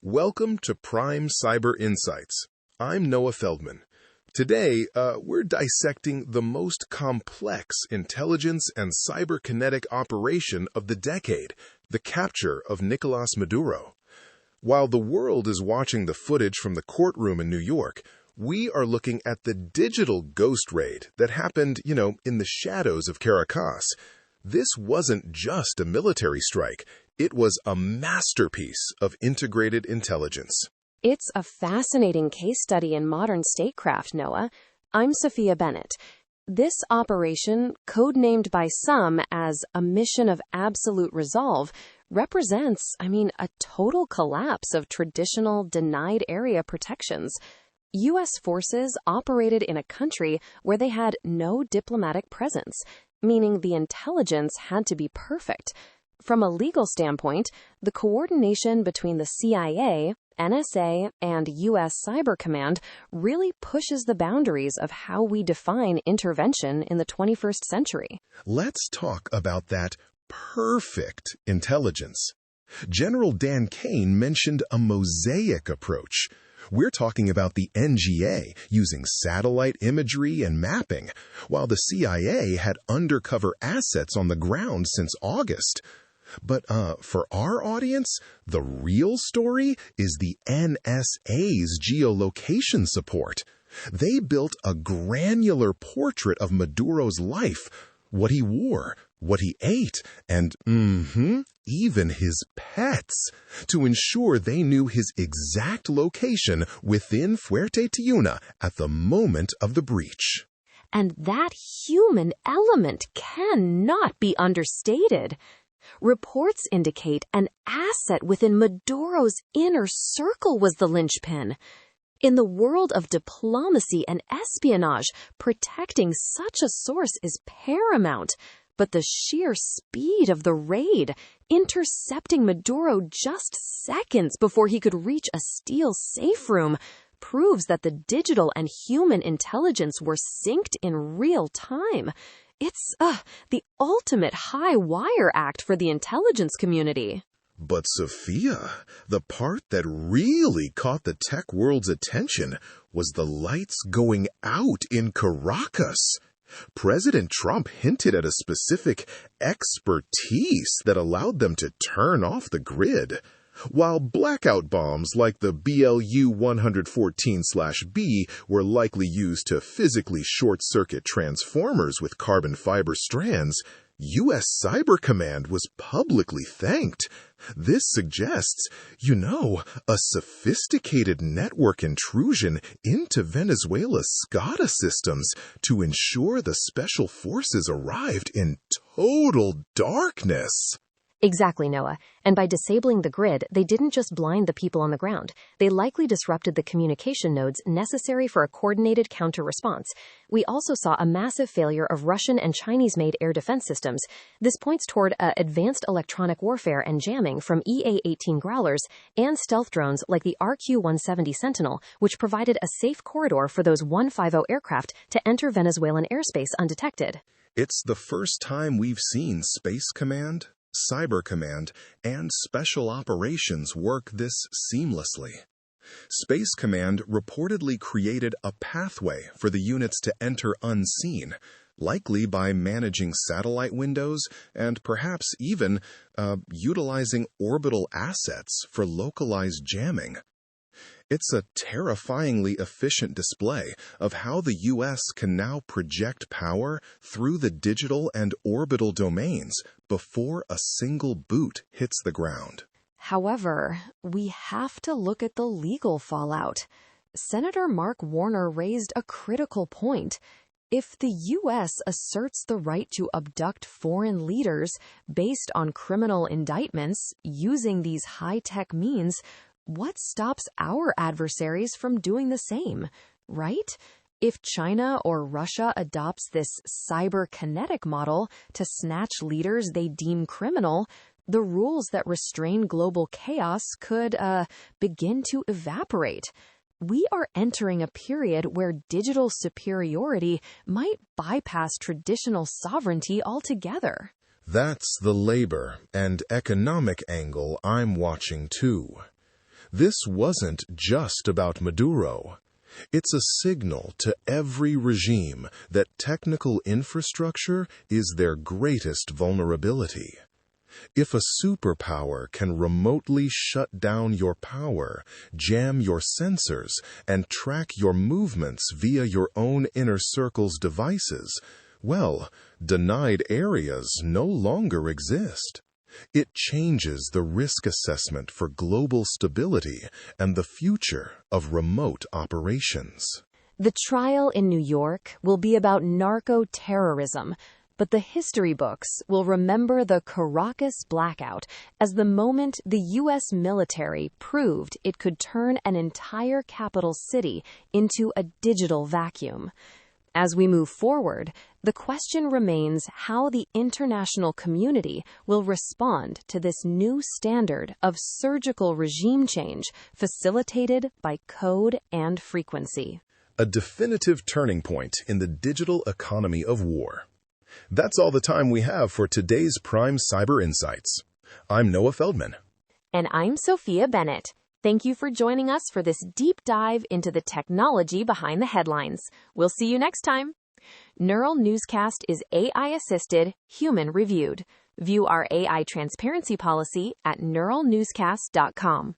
Welcome to Prime Cyber Insights. I'm Noah Feldman. Today, we're dissecting the most complex intelligence and cyberkinetic operation of the decade, the capture of Nicolás Maduro. While the world is watching the footage from the courtroom in New York, we are looking at the digital ghost raid that happened, in the shadows of Caracas. This wasn't just a military strike. It was a masterpiece of integrated intelligence. It's a fascinating case study in modern statecraft, Noah. I'm Sophia Bennett. This operation, codenamed by some as a mission of absolute resolve, represents, a total collapse of traditional denied area protections. U.S. forces operated in a country where they had no diplomatic presence, meaning the intelligence had to be perfect. From a legal standpoint, the coordination between the CIA, NSA, and U.S. Cyber Command really pushes the boundaries of how we define intervention in the 21st century. Let's talk about that perfect intelligence. General Dan Kane mentioned a mosaic approach. We're talking about the NGA using satellite imagery and mapping, while the CIA had undercover assets on the ground since August. But for our audience, the real story is the NSA's geolocation support. They built a granular portrait of Maduro's life, what he wore, what he ate, and, even his pets, to ensure they knew his exact location within Fuerte Tiuna at the moment of the breach. And that human element cannot be understated. Reports indicate an asset within Maduro's inner circle was the linchpin. In the world of diplomacy and espionage, protecting such a source is paramount. But the sheer speed of the raid, intercepting Maduro just seconds before he could reach a steel safe room, proves that the digital and human intelligence were synced in real time. It's the ultimate high-wire act for the intelligence community. But Sophia, the part that really caught the tech world's attention was the lights going out in Caracas. President Trump hinted at a specific expertise that allowed them to turn off the grid. While blackout bombs like the BLU-114/B were likely used to physically short-circuit transformers with carbon fiber strands, U.S. Cyber Command was publicly thanked. This suggests, a sophisticated network intrusion into Venezuela's SCADA systems to ensure the special forces arrived in total darkness. Exactly, Noah. And by disabling the grid, they didn't just blind the people on the ground. They likely disrupted the communication nodes necessary for a coordinated counter-response. We also saw a massive failure of Russian and Chinese-made air defense systems. This points toward advanced electronic warfare and jamming from EA-18 Growlers and stealth drones like the RQ-170 Sentinel, which provided a safe corridor for those 150 aircraft to enter Venezuelan airspace undetected. It's the first time we've seen Space Command, Cyber Command, and Special Operations work this seamlessly. Space Command reportedly created a pathway for the units to enter unseen, likely by managing satellite windows and perhaps even utilizing orbital assets for localized jamming. It's a terrifyingly efficient display of how the U.S. can now project power through the digital and orbital domains before a single boot hits the ground. However, we have to look at the legal fallout. Senator Mark Warner raised a critical point. If the U.S. asserts the right to abduct foreign leaders based on criminal indictments using these high-tech means, what stops our adversaries from doing the same, right? If China or Russia adopts this cyberkinetic model to snatch leaders they deem criminal, the rules that restrain global chaos could begin to evaporate. We are entering a period where digital superiority might bypass traditional sovereignty altogether. That's the labor and economic angle I'm watching too. This wasn't just about Maduro. It's a signal to every regime that technical infrastructure is their greatest vulnerability. If a superpower can remotely shut down your power, jam your sensors, and track your movements via your own inner circle's devices, well, denied areas no longer exist. It changes the risk assessment for global stability and the future of remote operations. The trial in New York will be about narco-terrorism, but the history books will remember the Caracas blackout as the moment the U.S. military proved it could turn an entire capital city into a digital vacuum. As we move forward, the question remains how the international community will respond to this new standard of surgical regime change facilitated by code and frequency. A definitive turning point in the digital economy of war. That's all the time we have for today's Prime Cyber Insights. I'm Noah Feldman. And I'm Sophia Bennett. Thank you for joining us for this deep dive into the technology behind the headlines. We'll see you next time. Neural Newscast is AI-assisted, human-reviewed. View our AI transparency policy at neuralnewscast.com.